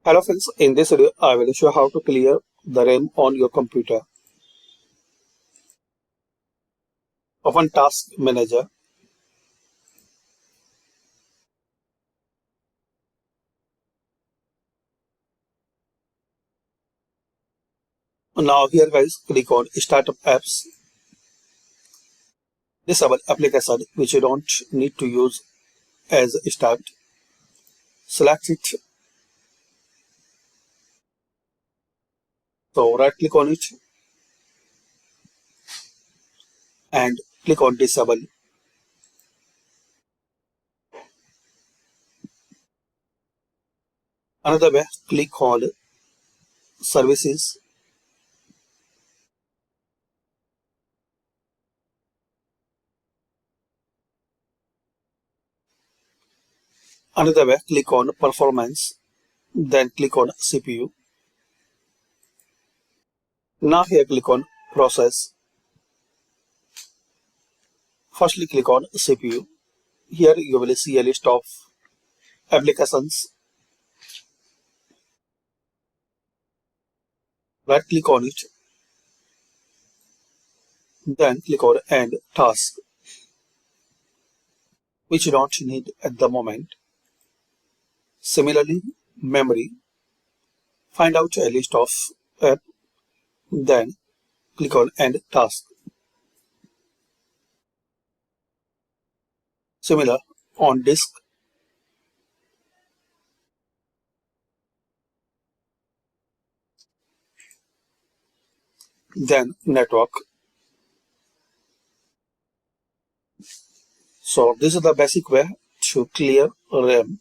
Hello friends, in this video I will show how to clear the RAM on your computer. Open Task Manager. Now here guys, click on Startup Apps. Disable application which you don't need to use as start. Select it. So right click on it and click on Disable. Another way, click on Services. Another way, click on Performance. Then click on CPU. Now here click on Process. Firstly click on CPU. Here you will see a list of applications. Right click on it. Then click on End Task, which you don't need at the moment. Similarly, Memory. Find out a list of app. Then click on End Task. Similar on Disk. Then Network. So this is the basic way to clear RAM.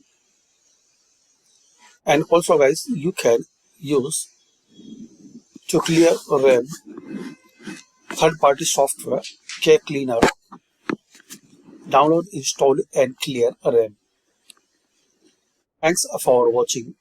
And also guys, you can use to clear RAM third-party software, KCleaner. Download, install and clear RAM. Thanks for watching.